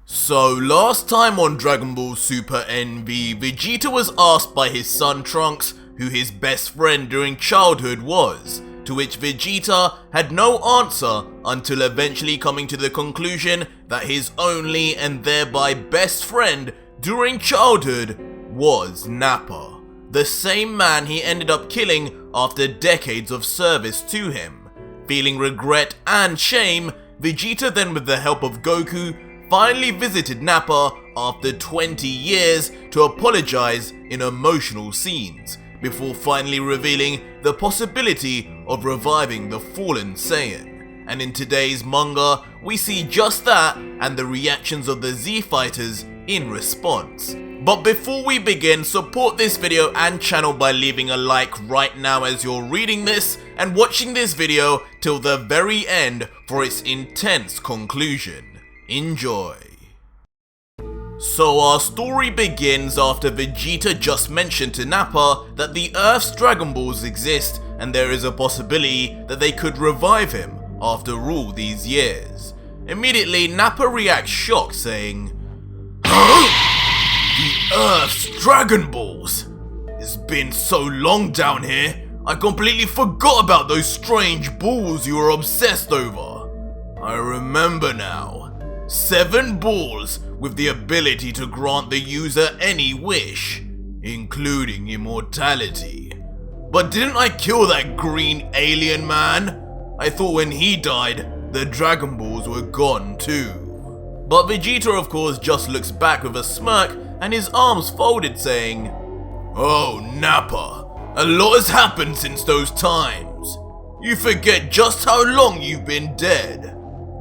So last time on Dragon Ball Super NV, Vegeta was asked by his son Trunks who his best friend during childhood was, to which Vegeta had no answer until eventually coming to the conclusion that his only and thereby best friend during childhood was Nappa, the same man he ended up killing after decades of service to him. Feeling regret and shame, Vegeta then, with the help of Goku, finally visited Nappa after 20 years to apologize in emotional scenes, before finally revealing the possibility of reviving the fallen Saiyan. And in today's manga, we see just that and the reactions of the Z Fighters in response. But before we begin, support this video and channel by leaving a like right now as you're reading this and watching this video till the very end for its intense conclusion. Enjoy. So our story begins after Vegeta just mentioned to Nappa that the Earth's Dragon Balls exist and there is a possibility that they could revive him after all these years. Immediately, Nappa reacts shocked, saying, "Huh? The Earth's Dragon Balls? It's been so long down here, I completely forgot about those strange balls you were obsessed over. I remember now. 7 balls with the ability to grant the user any wish, including immortality. But didn't I kill that green alien man? I thought when he died, the Dragon Balls were gone too." But Vegeta of course just looks back with a smirk and his arms folded, saying, "Oh Nappa, a lot has happened since those times. You forget just how long you've been dead.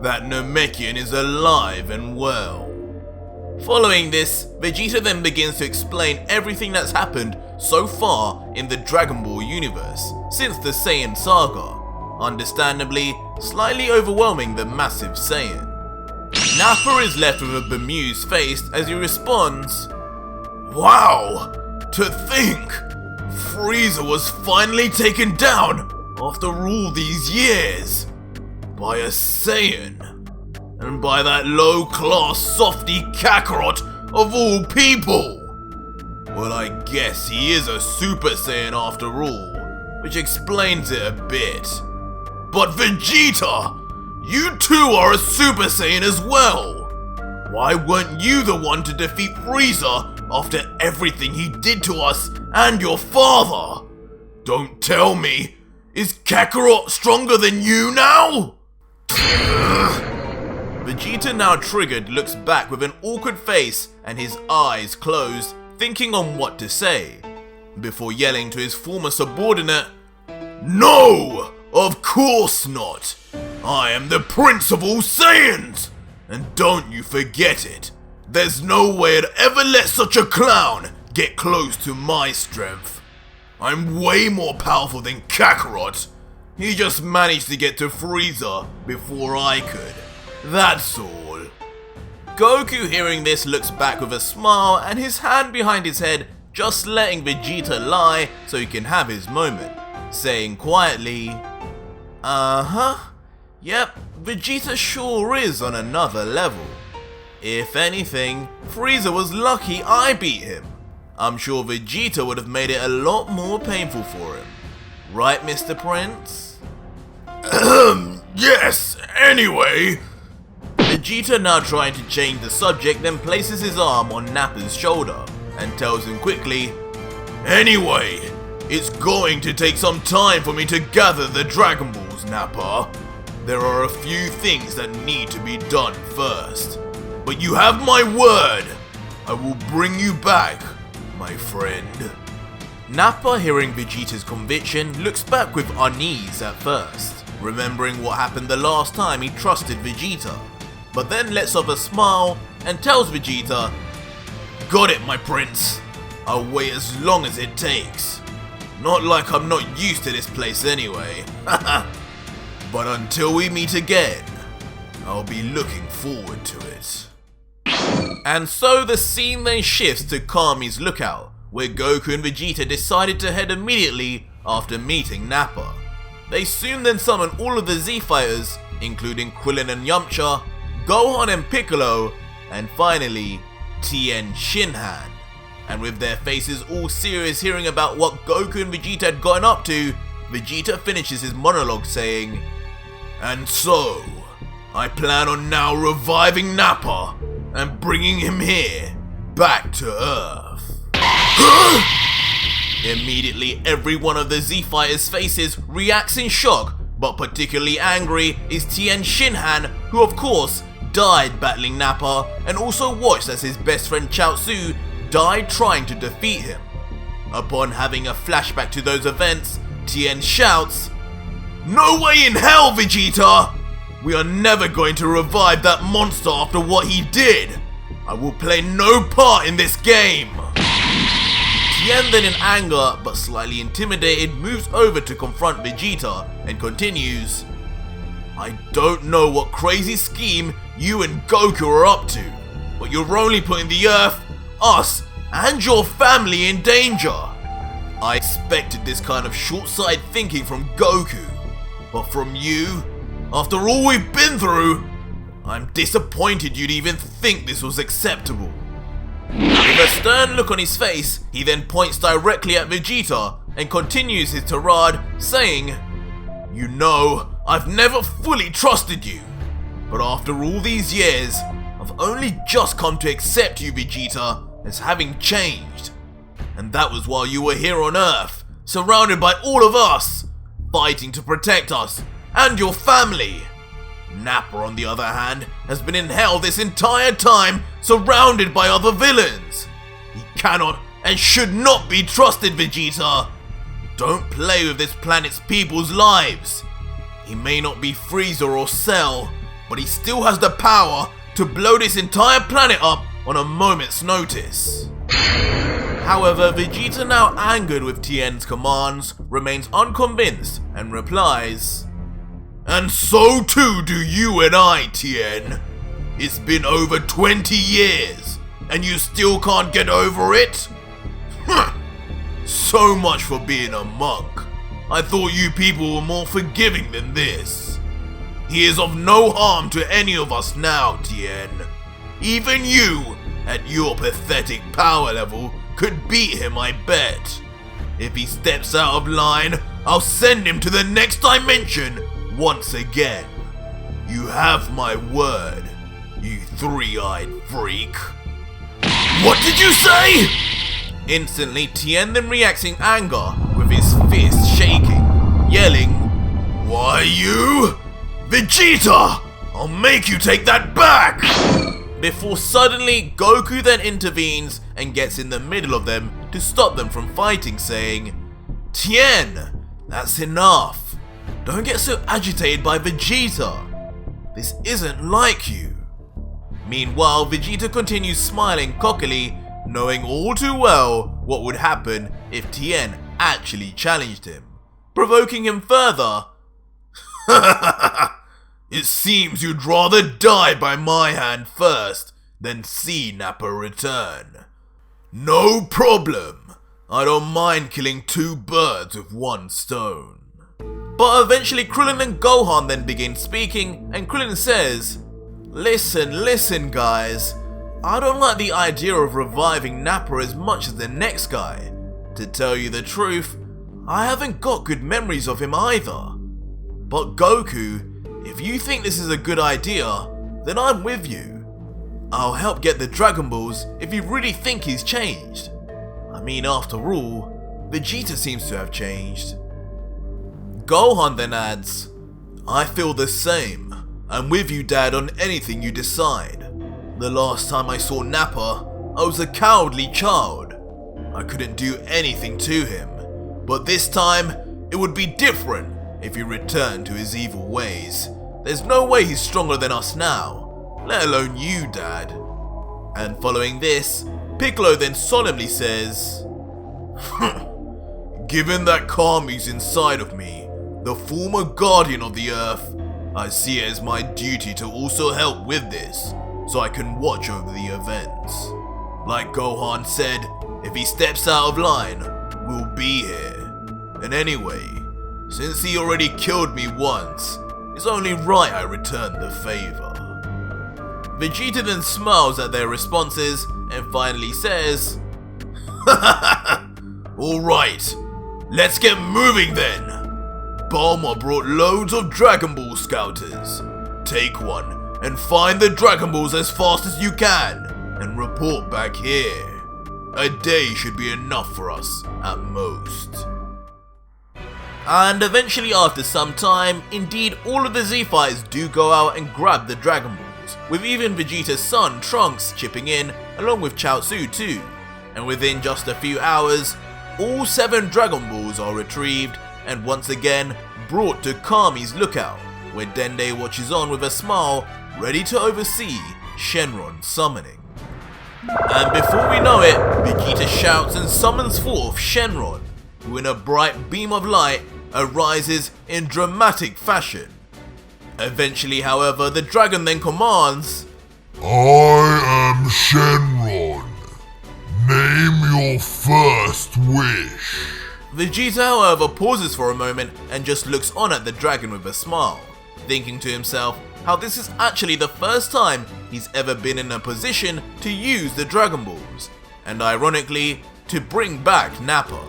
That Namekian is alive and well." Following this, Vegeta then begins to explain everything that's happened so far in the Dragon Ball universe since the Saiyan saga, understandably slightly overwhelming the massive Saiyan. Nappa is left with a bemused face as he responds, "Wow, to think, Frieza was finally taken down after all these years by a Saiyan, and by that low-class softy Kakarot of all people. Well, I guess he is a Super Saiyan after all, which explains it a bit. But Vegeta, you too are a Super Saiyan as well. Why weren't you the one to defeat Frieza after everything he did to us and your father? Don't tell me, is Kakarot stronger than you now?" Vegeta, now triggered, looks back with an awkward face and his eyes closed, thinking on what to say, before yelling to his former subordinate, "No! Of course not! I am the Prince of all Saiyans! And don't you forget it, there's no way I'd ever let such a clown get close to my strength. I'm way more powerful than Kakarot. He just managed to get to Frieza before I could. That's all." Goku, hearing this, looks back with a smile and his hand behind his head, just letting Vegeta lie so he can have his moment, saying quietly, Yep, Vegeta sure is on another level. If anything, Frieza was lucky I beat him. I'm sure Vegeta would have made it a lot more painful for him. Right, Mr. Prince?" "Yes, anyway." Vegeta, now trying to change the subject, then places his arm on Nappa's shoulder and tells him quickly, "Anyway, it's going to take some time for me to gather the Dragon Balls, Nappa. There are a few things that need to be done first. But you have my word, I will bring you back, my friend." Nappa, hearing Vegeta's conviction, looks back with unease at first, remembering what happened the last time he trusted Vegeta, but then lets off a smile and tells Vegeta, "Got it, my prince. I'll wait as long as it takes. Not like I'm not used to this place anyway. But until we meet again, I'll be looking forward to it." And so the scene then shifts to Kami's lookout, where Goku and Vegeta decided to head immediately after meeting Nappa. They soon then summon all of the Z Fighters, including Krillin and Yamcha, Gohan and Piccolo, and finally, Tien Shinhan. And with their faces all serious hearing about what Goku and Vegeta had gotten up to, Vegeta finishes his monologue saying, "And so, I plan on now reviving Nappa and bringing him here, back to Earth." Immediately, every one of the Z Fighters' faces reacts in shock, but particularly angry is Tien Shinhan, who of course died battling Nappa and also watched as his best friend Chaozu died trying to defeat him. Upon having a flashback to those events, Tien shouts, "No way in hell, Vegeta! We are never going to revive that monster after what he did! I will play no part in this game!" Tien then in anger, but slightly intimidated, moves over to confront Vegeta and continues, "I don't know what crazy scheme you and Goku are up to, but you're only putting the Earth, us, and your family in danger. I expected this kind of short-sighted thinking from Goku, but from you, after all we've been through, I'm disappointed you'd even think this was acceptable." With a stern look on his face, he then points directly at Vegeta and continues his tirade, saying, "You know, I've never fully trusted you, but after all these years, I've only just come to accept you, Vegeta, as having changed. And that was while you were here on Earth, surrounded by all of us, fighting to protect us and your family. Nappa, on the other hand, has been in hell this entire time, surrounded by other villains. He cannot and should not be trusted, Vegeta. Don't play with this planet's people's lives. He may not be Frieza or Cell, but he still has the power to blow this entire planet up on a moment's notice." However, Vegeta, now angered with Tien's commands, remains unconvinced and replies, "And so too do you and I, Tien. It's been over 20 years, and you still can't get over it? So much for being a monk. I thought you people were more forgiving than this. He is of no harm to any of us now, Tien. Even you, at your pathetic power level, could beat him, I bet. If he steps out of line, I'll send him to the next dimension once again. You have my word, you three-eyed freak." "What did you say?" Instantly, Tien then reacts in anger, with his fist shaking, yelling, "Why you? Vegeta! I'll make you take that back!" Before suddenly, Goku then intervenes and gets in the middle of them to stop them from fighting, saying, "Tien, that's enough. Don't get so agitated by Vegeta. This isn't like you." Meanwhile, Vegeta continues smiling cockily, knowing all too well what would happen if Tien actually challenged him, provoking him further. "It seems you'd rather die by my hand first than see Nappa return. No problem. I don't mind killing two birds with one stone." But eventually Krillin and Gohan then begin speaking, and Krillin says, Listen guys, I don't like the idea of reviving Nappa as much as the next guy. To tell you the truth, I haven't got good memories of him either. But Goku, if you think this is a good idea, then I'm with you. I'll help get the Dragon Balls if you really think he's changed. I mean, after all, Vegeta seems to have changed. Gohan then adds, "I feel the same. I'm with you, Dad, on anything you decide. The last time I saw Nappa, I was a cowardly child. I couldn't do anything to him. But this time, it would be different if he returned to his evil ways. There's no way he's stronger than us now, let alone you, Dad." And following this, Piccolo then solemnly says, "Given that Kami's inside of me, the former guardian of the Earth, I see it as my duty to also help with this, so I can watch over the events. Like Gohan said, if he steps out of line, we'll be here. And anyway, since he already killed me once, it's only right I return the favor." Vegeta then smiles at their responses and finally says, "Alright, let's get moving then. Bulma brought loads of Dragon Ball scouters. Take one and find the Dragon Balls as fast as you can and report back here. A day should be enough for us at most." And eventually after some time, indeed all of the Z-Fighters do go out and grab the Dragon Balls, with even Vegeta's son Trunks chipping in along with Chaozu too. And within just a few hours, all 7 Dragon Balls are retrieved and once again brought to Kami's lookout, where Dende watches on with a smile, ready to oversee Shenron's summoning. And before we know it, Vegeta shouts and summons forth Shenron, who in a bright beam of light arises in dramatic fashion. Eventually, however, the dragon then commands, "I am Shenron. Name your first wish." Vegeta, however, pauses for a moment and just looks on at the dragon with a smile, thinking to himself how this is actually the first time he's ever been in a position to use the Dragon Balls, and ironically, to bring back Nappa.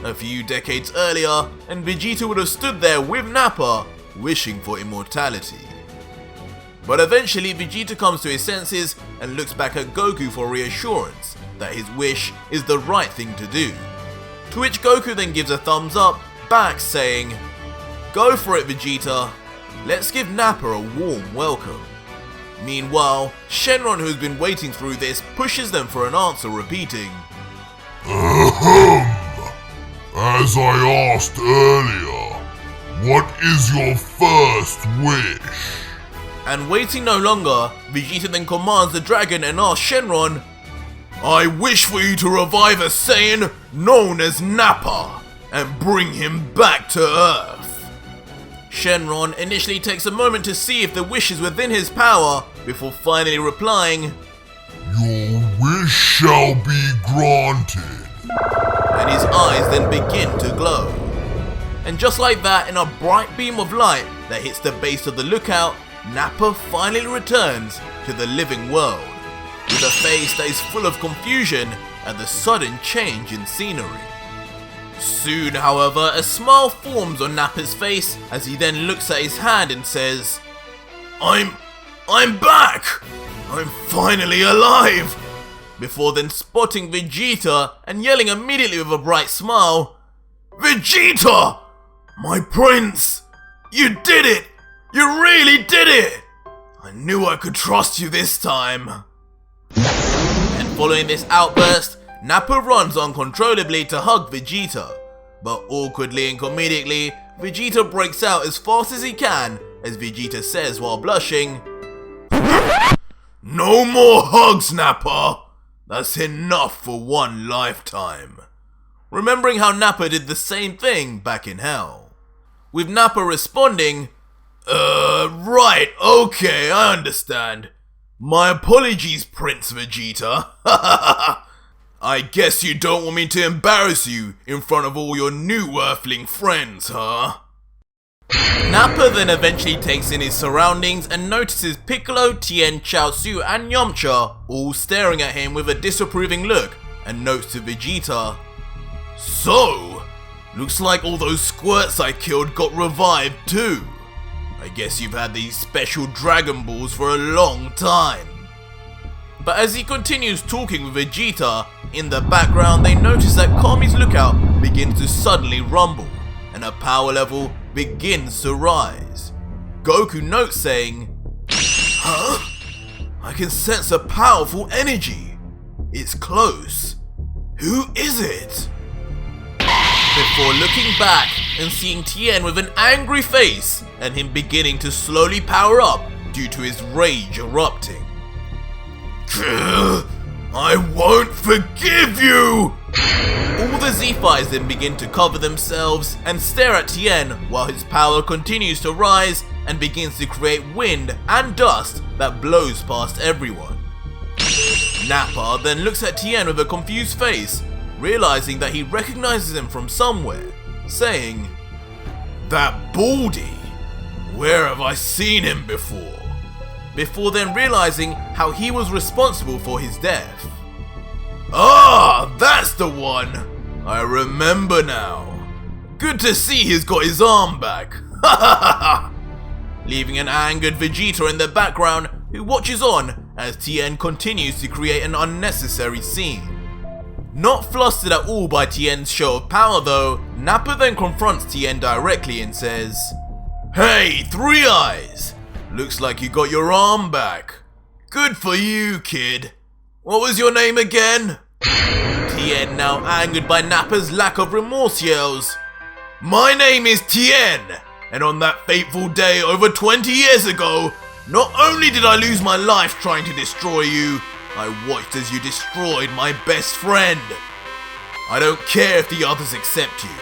A few decades earlier, and Vegeta would have stood there with Nappa, wishing for immortality. But eventually Vegeta comes to his senses and looks back at Goku for reassurance that his wish is the right thing to do. To which Goku then gives a thumbs up back saying, "Go for it, Vegeta. Let's give Nappa a warm welcome." Meanwhile, Shenron, who's been waiting through this, pushes them for an answer, repeating, "Ahem. As I asked earlier, what is your first wish?" And waiting no longer, Vegeta then commands the dragon and asks Shenron, "I wish for you to revive a Saiyan known as Nappa and bring him back to Earth." Shenron initially takes a moment to see if the wish is within his power before finally replying, "Your wish shall be granted." And his eyes then begin to glow. And just like that, in a bright beam of light that hits the base of the lookout, Nappa finally returns to the living world, with a face that is full of confusion at the sudden change in scenery. Soon, however, a smile forms on Nappa's face as he then looks at his hand and says, I'm back! I'm finally alive!" Before then spotting Vegeta and yelling immediately with a bright smile, "Vegeta! My prince! You did it! You really did it! I knew I could trust you this time." And following this outburst, Nappa runs uncontrollably to hug Vegeta, but awkwardly and comedically, Vegeta breaks out as fast as he can as Vegeta says while blushing, "No more hugs, Nappa! That's enough for one lifetime." Remembering how Nappa did the same thing back in Hell. With Nappa responding, Right, okay, I understand. My apologies, Prince Vegeta. I guess you don't want me to embarrass you in front of all your new Earthling friends, huh?" Nappa then eventually takes in his surroundings and notices Piccolo, Tien, Chaozu and Yamcha all staring at him with a disapproving look and notes to Vegeta, "So, looks like all those squirts I killed got revived too. I guess you've had these special Dragon Balls for a long time." But as he continues talking with Vegeta, in the background they notice that Kami's lookout begins to suddenly rumble, and a power level begins to rise. Goku notes saying, "Huh? I can sense a powerful energy. It's close. Who is it?" Before looking back and seeing Tien with an angry face and him beginning to slowly power up due to his rage erupting. "I won't forgive you!" All the Z-Fighters then begin to cover themselves and stare at Tien while his power continues to rise and begins to create wind and dust that blows past everyone. Nappa then looks at Tien with a confused face, realizing that he recognizes him from somewhere, saying, "That Baldy! Where have I seen him before?" before then realizing how he was responsible for his death. Ah, that's the one! I remember now. Good to see he's got his arm back. Ha ha ha ha! Leaving an angered Vegeta in the background who watches on as Tien continues to create an unnecessary scene. Not flustered at all by Tien's show of power though, Nappa then confronts Tien directly and says, "Hey, Three Eyes! Looks like you got your arm back. Good for you, kid. What was your name again?" Tien, now angered by Nappa's lack of remorse, yells, "My name is Tien, and on that fateful day over 20 years ago, not only did I lose my life trying to destroy you, I watched as you destroyed my best friend. I don't care if the others accept you.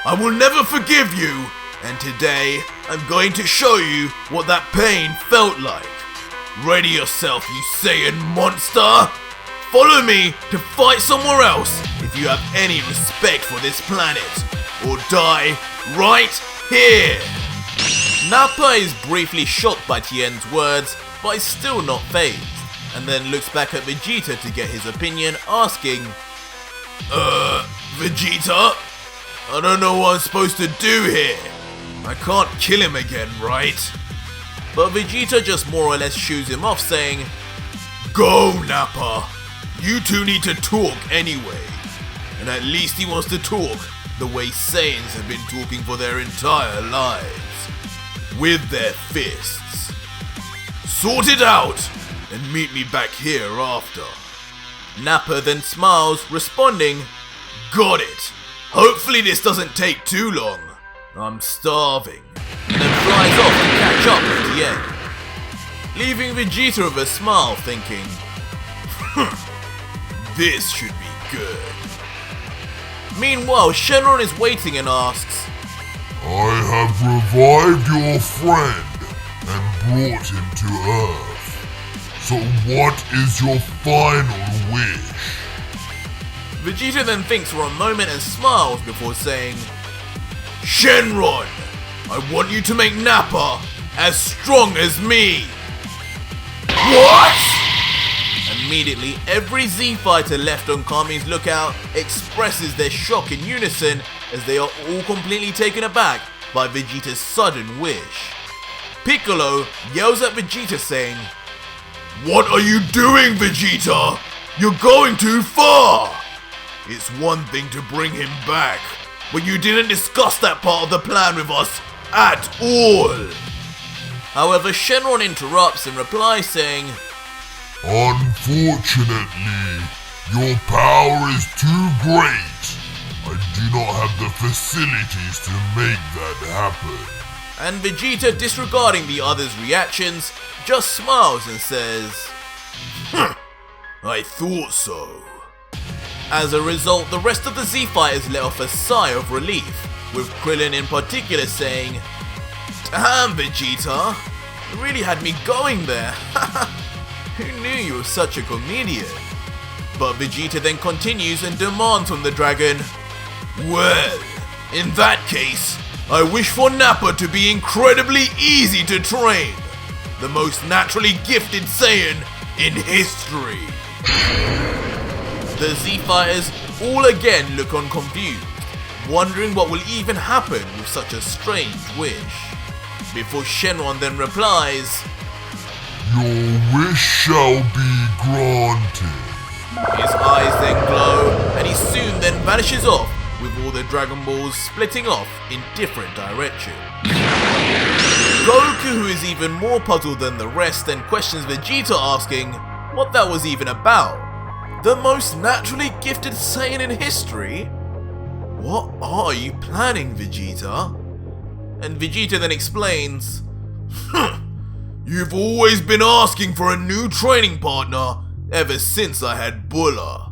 I will never forgive you, and today I'm going to show you what that pain felt like. Ready yourself, you Saiyan monster! Follow me to fight somewhere else if you have any respect for this planet, or die right here." Nappa is briefly shocked by Tien's words, but is still not fazed, and then looks back at Vegeta to get his opinion, asking, Vegeta? I don't know what I'm supposed to do here. I can't kill him again, right?" But Vegeta just more or less shoos him off, saying, "Go, Nappa. You two need to talk anyway." And at least he wants to talk the way Saiyans have been talking for their entire lives. With their fists. Sort it out, and meet me back here after. Nappa then smiles, responding, "Got it. Hopefully this doesn't take too long. I'm starving." And then flies off to catch up with Tien. Leaving Vegeta with a smile, thinking, "This should be good." Meanwhile, Shenron is waiting and asks, I have revived your friend and brought him to Earth. So what is your final wish? Vegeta then thinks for a moment and smiles before saying, "Shenron, I want you to make Nappa as strong as me." What? Immediately, every Z fighter left on Kami's lookout expresses their shock in unison as they are all completely taken aback by Vegeta's sudden wish. Piccolo yells at Vegeta saying, "What are you doing, Vegeta? You're going too far! It's one thing to bring him back, but you didn't discuss that part of the plan with us at all." However, Shenron interrupts and replies saying, Unfortunately, your power is too great. I do not have the facilities to make that happen. And Vegeta, disregarding the others' reactions, just smiles and says, "I thought so." As a result, the rest of the Z fighters let off a sigh of relief, with Krillin in particular saying, "Damn, Vegeta, you really had me going there. Who knew you were such a comedian?" But Vegeta then continues and demands from the dragon, "Well, in that case, I wish for Nappa to be incredibly easy to train. The most naturally gifted Saiyan in history." The Z fighters all again look on confused, wondering what will even happen with such a strange wish. Before Shenron then replies, Your wish shall be granted. His eyes then glow, and he soon then vanishes off, with all the Dragon Balls splitting off in different directions. Goku, who is even more puzzled than the rest, then questions Vegeta, asking what that was even about. The most naturally gifted Saiyan in history? What are you planning, Vegeta? And Vegeta then explains, "You've always been asking for a new training partner ever since I had Bulla.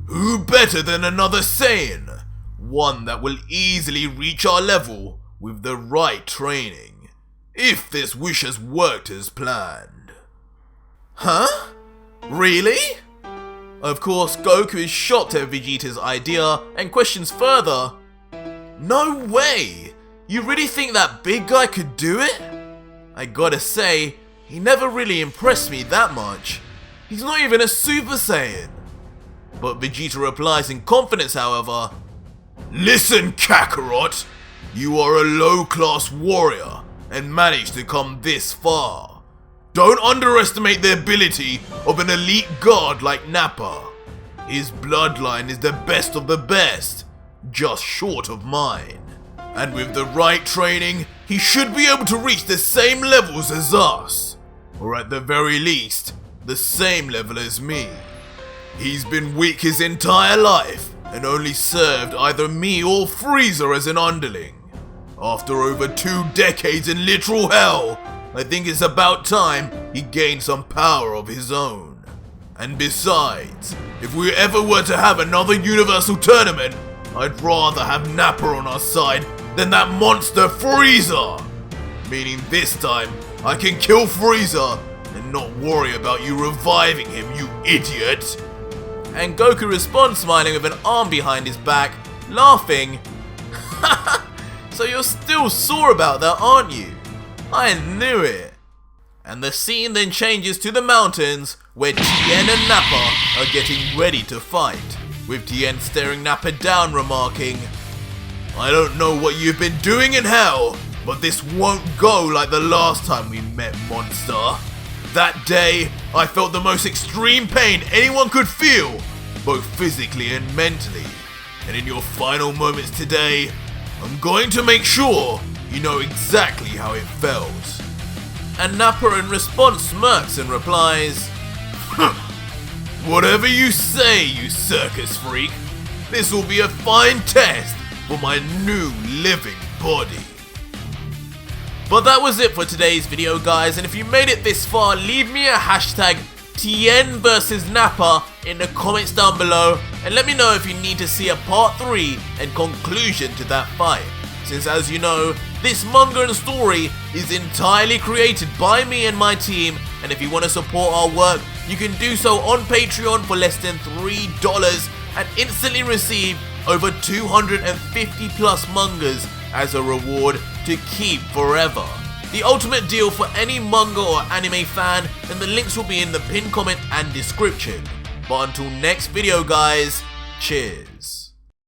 Who better than another Saiyan? One that will easily reach our level with the right training, if this wish has worked as planned." Huh? Really? Of course, Goku is shocked at Vegeta's idea and questions further, "No way! You really think that big guy could do it? I gotta say, He never really impressed me that much. He's not even a Super Saiyan. But Vegeta replies in confidence, however, "Listen, Kakarot, you are a low-class warrior and managed to come this far. Don't underestimate the ability of an elite god like Nappa. His bloodline is the best of the best, just short of mine. And with the right training, he should be able to reach the same levels as us. Or at the very least, the same level as me. He's been weak his entire life and only served either me or Frieza as an underling. After over 2 decades in literal hell, I think it's about time he gained some power of his own. And besides, if we ever were to have another Universal Tournament, I'd rather have Nappa on our side than that monster Frieza. Meaning this time, I can kill Frieza and not worry about you reviving him, you idiot." And Goku responds smiling with an arm behind his back, laughing. So you're still sore about that, aren't you? I knew it. And the scene then changes to the mountains, where Tien and Nappa are getting ready to fight, with Tien staring Nappa down, remarking, "I don't know what you've been doing in hell, but this won't go like the last time we met, monster. That day, I felt the most extreme pain anyone could feel, both physically and mentally. And in your final moments today, I'm going to make sure you know exactly how it felt." And Nappa in response smirks and replies, "Whatever you say, you circus freak, this will be a fine test for my new living body." But that was it for today's video, guys, and if you made it this far, leave me a hashtag Tien versus Nappa in the comments down below, and let me know if you need to see a part 3 and conclusion to that fight, since as you know, this manga and story is entirely created by me and my team, and if you want to support our work, you can do so on Patreon for less than $3 and instantly receive over 250 plus mangas as a reward to keep forever. The ultimate deal for any manga or anime fan, and the links will be in the pinned comment and description. But until next video, guys, cheers.